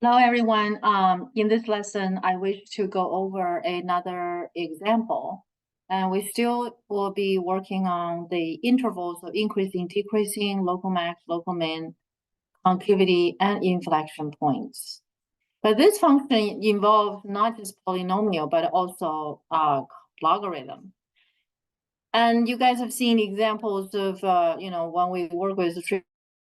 Hello, everyone. In this lesson, I wish to go over another example, and we still will be working on the intervals of increasing, decreasing, local max, local min, concavity, and inflection points. But this function involves not just polynomial, but also logarithm. And you guys have seen examples of, when we work with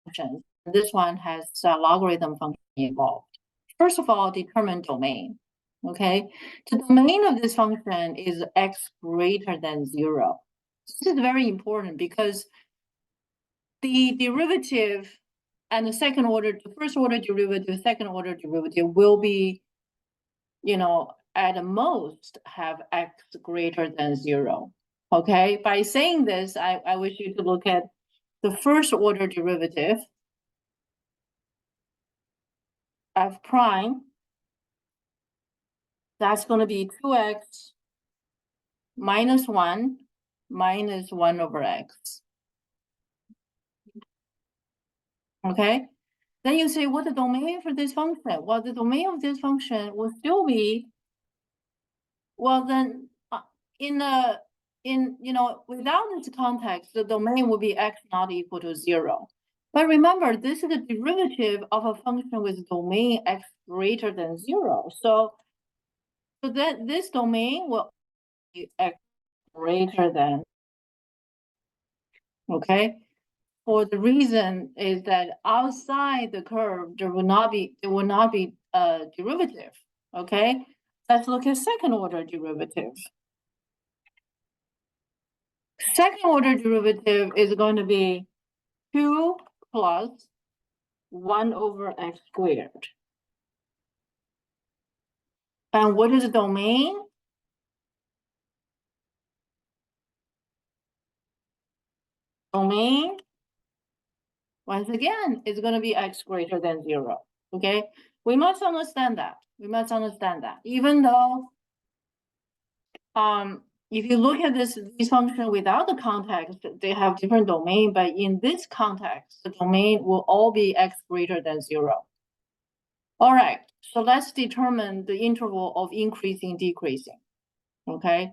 functions. This one has a logarithm function involved. First of all, determine domain, okay? The domain of this function is x greater than 0. This is very important because the derivative and the first order derivative, second order derivative will be, at most have x greater than 0, okay? By saying this, I wish you to look at the first order derivative, f prime, that's going to be 2x minus 1 minus 1 over x. Okay? Then you say, what the domain for this function? Well, the domain of this function will still be, well, then without this context, the domain will be x not equal to 0. But remember, this is a derivative of a function with domain x greater than 0. So that this domain will be x greater than, okay? For the reason is that outside the curve, there will not be a derivative, okay? Let's look at second order derivative. Second order derivative is going to be 2 plus 1 over x squared. And what is the domain? Domain, once again, is going to be x greater than 0, okay? We must understand that. Even though if you look at this function without the context, they have different domain, but in this context, the domain will all be x greater than 0. All right, so let's determine the interval of increasing, decreasing, okay?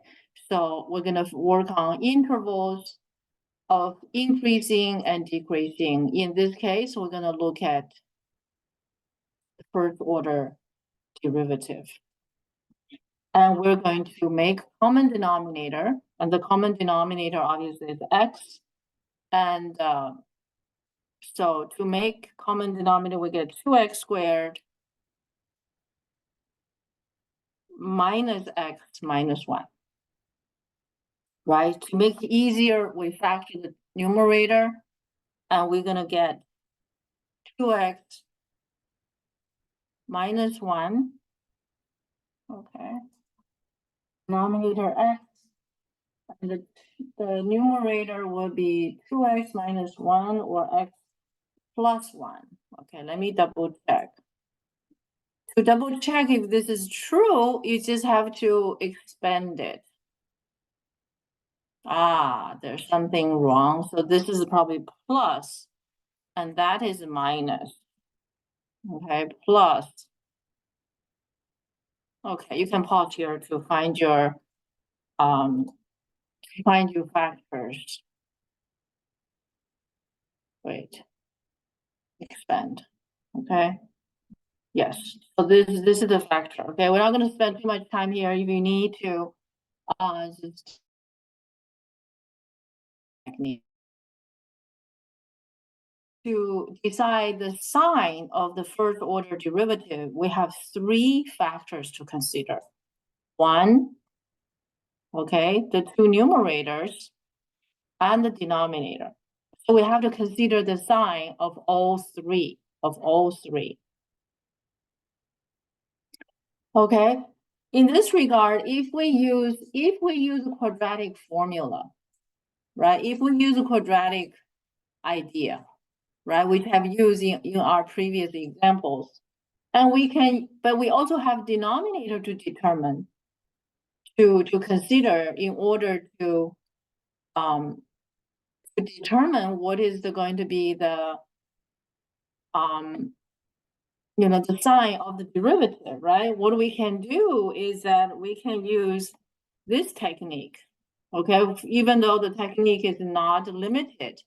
So we're gonna work on intervals of increasing and decreasing. In this case, we're gonna look at the first order derivative. And we're going to make common denominator, and the common denominator obviously is x. And so to make common denominator, we get 2x squared minus x minus 1. Right? To make it easier, we factor the numerator, and we're going to get 2x minus 1. Okay. Denominator x. And the numerator will be 2x minus 1 or x plus 1. Okay, let me double check. To double check if this is true, you just have to expand it. There's something wrong. So this is probably plus, and that is minus. Okay, plus. Okay, you can pause here to find your factors. Wait, expand. Okay. Yes. So this is the factor. Okay, we're not going to spend too much time here. If you need to, just technique. To decide the sign of the first order derivative, we have 3 factors to consider. 1, okay, the 2 numerators and the denominator. So we have to consider the sign of all three. Okay, in this regard, if we use a quadratic formula, right? If we use a quadratic idea, right, which have used in our previous examples, and but we also have denominator to determine, to consider in order to determine what is going to be the the sign of the derivative, right? What we can do is that we can use this technique, okay? Even though the technique is not limited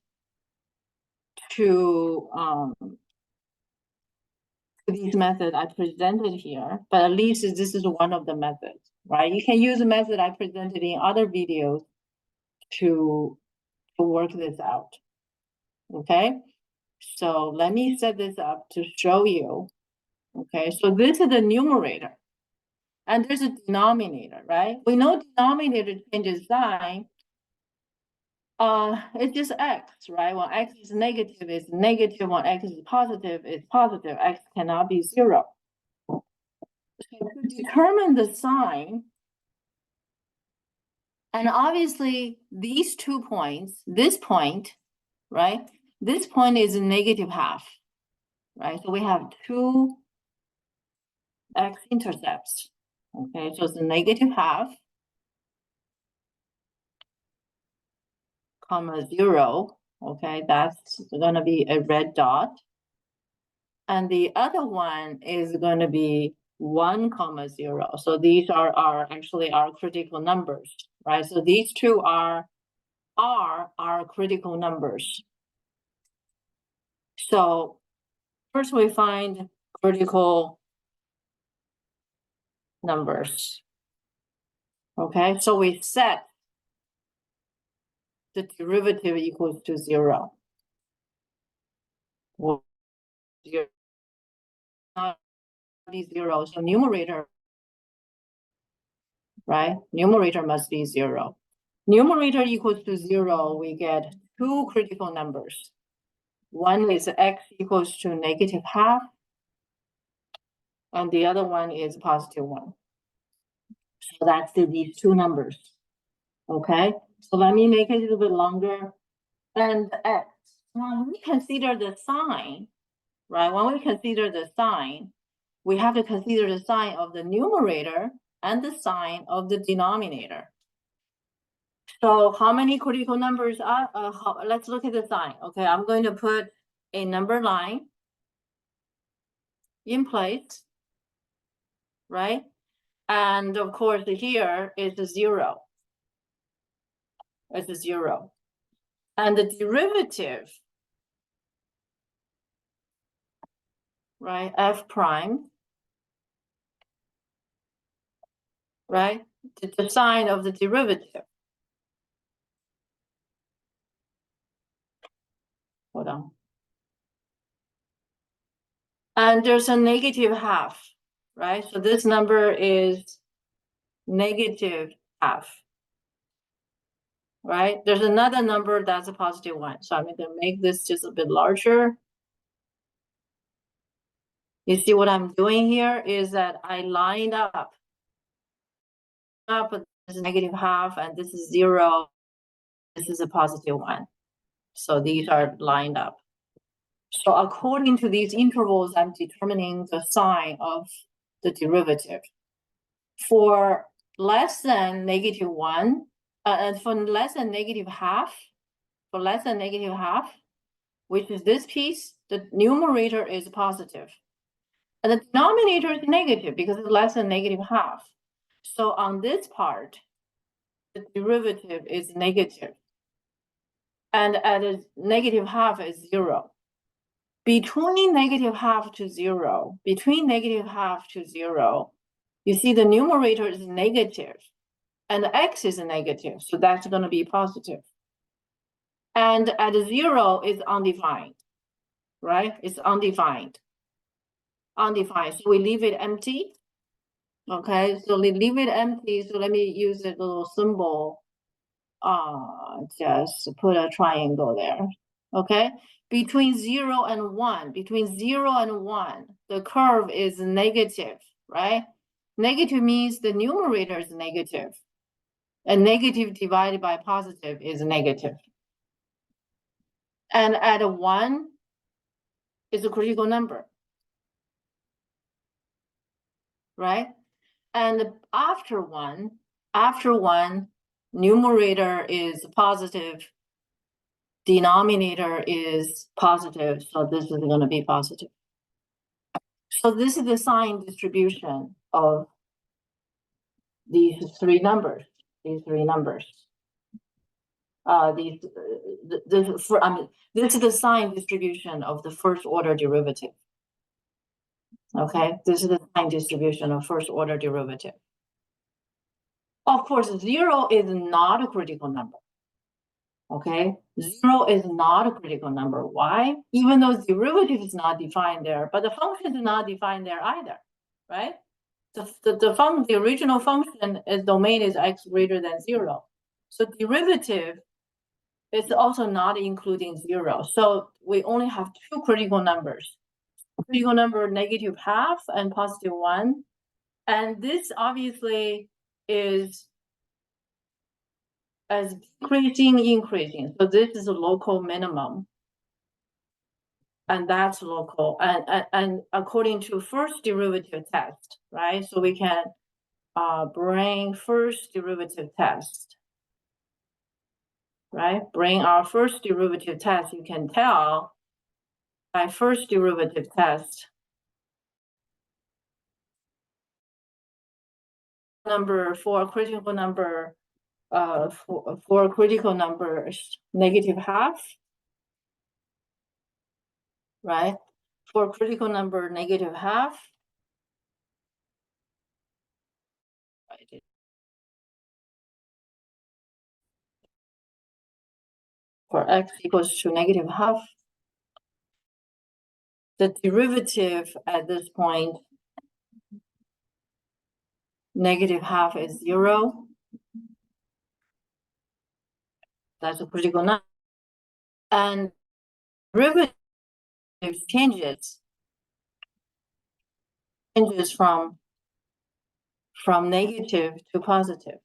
to these methods I presented here, but at least this is one of the methods, right? You can use the method I presented in other videos to work this out, okay? So let me set this up to show you, okay? So this is the numerator, and there's a denominator, right? We know denominator changes sign. It's just x, right? When x is negative, it's negative. When x is positive, it's positive. X cannot be zero. So to determine the sign, and obviously these 2 points, this point, right? This point is a negative half, right? So we have two x-intercepts, okay? So it's a negative half, comma 0, okay? That's gonna be a red dot. And the other one is gonna be 1, 0. So these are actually our critical numbers, right? So these two are our critical numbers. So first we find critical numbers. Okay, so we set the derivative equals to 0. Well, 0 not be 0, so numerator, right? Numerator must be 0. Numerator equals to 0, we get two critical numbers. One is x equals to negative half, and the other one is positive 1. So that's these two numbers. Okay, so let me make it a little bit longer. And x, when we consider the sign, right? When we consider the sign, we have to consider the sign of the numerator and the sign of the denominator. So how many critical numbers are, let's look at the sign. Okay, I'm going to put a number line in place, right? And of course, here is a 0. It's a 0. And the derivative, right, f prime, right, the sign of the derivative. Hold on. And there's a negative half, right? So this number is negative half, right? There's another number that's a positive 1. So I'm going to make this just a bit larger. You see what I'm doing here is that I lined up this is negative half, and this is 0. This is a positive 1. So these are lined up. So according to these intervals, I'm determining the sign of the derivative. For less than negative 1, and for less than negative half, which is this piece, the numerator is positive. And the denominator is negative because it's less than negative half. So on this part, the derivative is negative. And at a negative half is 0. Between negative half to 0, you see the numerator is negative and x is negative, so that's going to be positive. And at 0 is undefined, right? It's undefined. So we leave it empty. Okay, so we leave it empty. So let me use a little symbol. Just put a triangle there. Okay, between 0 and 1, the curve is negative, right? Negative means the numerator is negative, and negative divided by positive is negative. And at 1 is a critical number, right? And after 1, numerator is positive, denominator is positive, so this is going to be positive. So this is the sign distribution of these three numbers. This is the sign distribution of the first order derivative. Okay, this is the sign distribution of first order derivative. Of course, 0 is not a critical number. Okay, 0 is not a critical number. Why? Even though derivative is not defined there, but the function is not defined there either, right? The original function is domain is x greater than 0. So derivative is also not including 0. So we only have two critical numbers. Critical number -12 and +1. And this obviously is as increasing. So this is a local minimum. And that's local. And according to first derivative test, right? So we can bring first derivative test. Right? Bring our first derivative test. You can tell by first derivative test number for critical number for critical numbers -12, right? For critical number -12, right? For x equals to -12, the derivative at this point -12 is 0. That's a critical number, and derivative changes from negative to positive.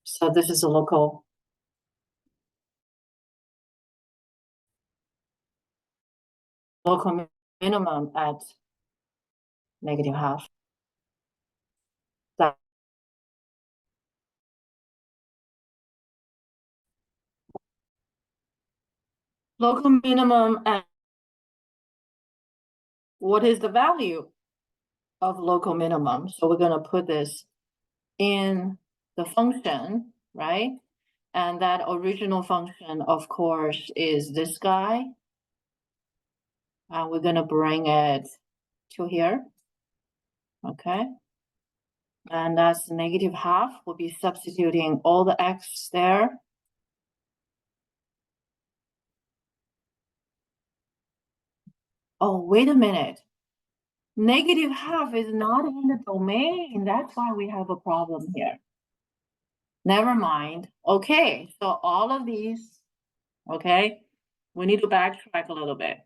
So this is a local minimum at -12. That local minimum, and what is the value of local minimum? So we're going to put this in the function, right? And that original function, of course, is this guy. And we're going to bring it to here. Okay. And that's -12. We'll be substituting all the x there. Oh, wait a minute. -12 is not in the domain. That's why we have a problem here. Never mind. Okay, so all of these, okay, we need to backtrack a little bit.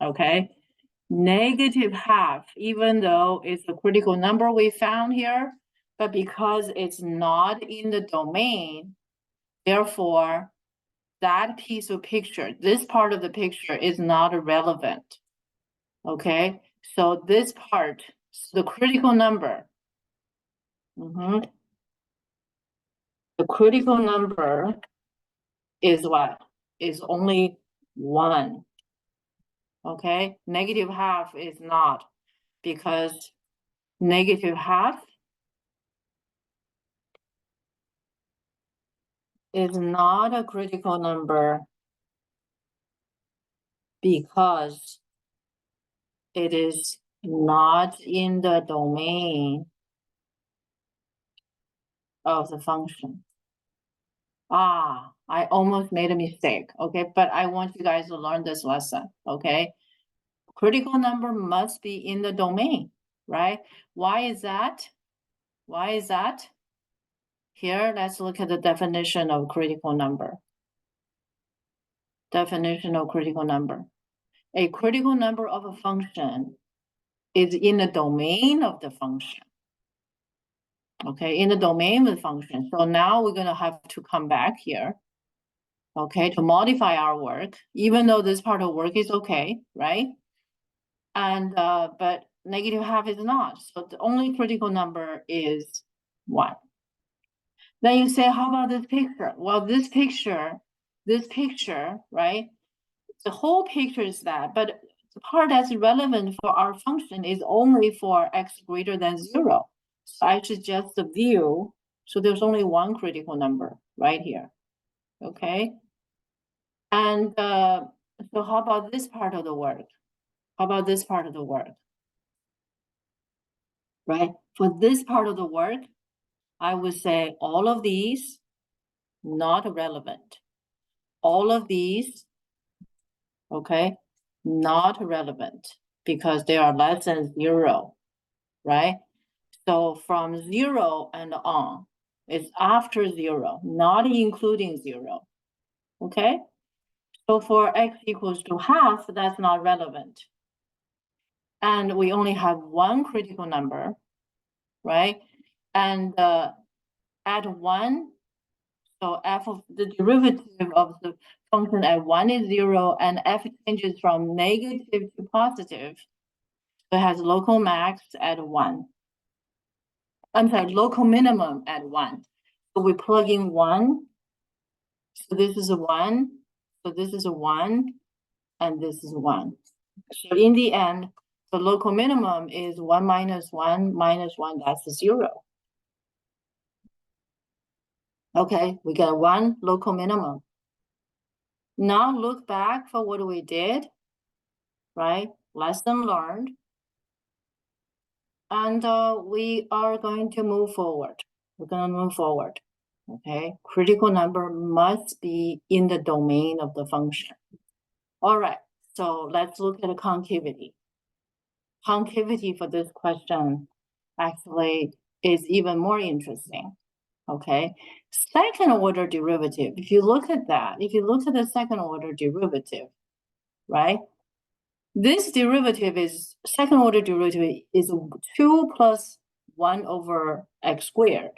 Okay. -12, even though it's a critical number we found here, but because it's not in the domain, therefore, that piece of picture, this part of the picture is not relevant. Okay, so this part, the critical number, the critical number is what? Is only 1. Okay, -12 is not, because -12 is not a critical number because it is not in the domain of the function. I almost made a mistake, okay? But I want you guys to learn this lesson, okay? Critical number must be in the domain, right? Why is that? Here, let's look at the definition of critical number. Definition of critical number. A critical number of a function is in the domain of the function. Okay, in the domain of the function. So now we're going to have to come back here, okay, to modify our work, even though this part of work is okay, right? And but -12 is not. So the only critical number is 1. Then you say, how about this picture? Well, this picture, right? The whole picture is that, but the part that's relevant for our function is only for x greater than 0. So I should just view. So there's only one critical number right here. Okay. And so how about this part of the work? How about this part of the work? Right? For this part of the work, I would say all of these not relevant. All of these, okay, not relevant because they are less than 0, right? So from 0 and on, it's after 0, not including 0, okay? So for x equals to half, that's not relevant. And we only have one critical number, right? And at 1, so f of the derivative of the function at 1 is 0, and f changes from negative to positive. So it has local max at 1. I'm sorry, local minimum at 1. So we plug in 1. So this is a 1. So this is a 1. And this is 1. So in the end, the local minimum is 1 minus 1 minus 1. That's 0. Okay, we got 1 local minimum. Now look back for what we did, right? Lesson learned. And we are going to move forward. We're going to move forward. Okay, critical number must be in the domain of the function. All right, so let's look at the concavity. Concavity for this question actually is even more interesting. Okay, second order derivative. If you look at that, if you look at the second order derivative, right? This derivative is second order derivative is 2 plus 1 over x squared.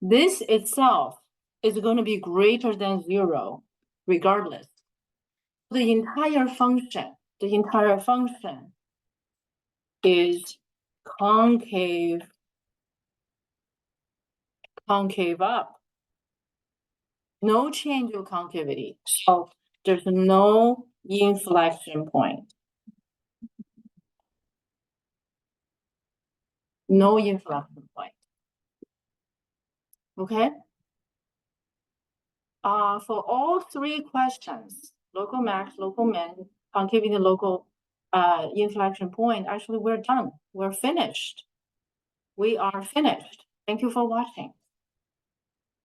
This itself is going to be greater than 0 regardless. The entire function is concave up. No change of concavity. So there's no inflection point. No inflection point. Okay? For all 3 questions, local max, local min, concavity, local inflection point, actually we're done. We're finished. We are finished. Thank you for watching.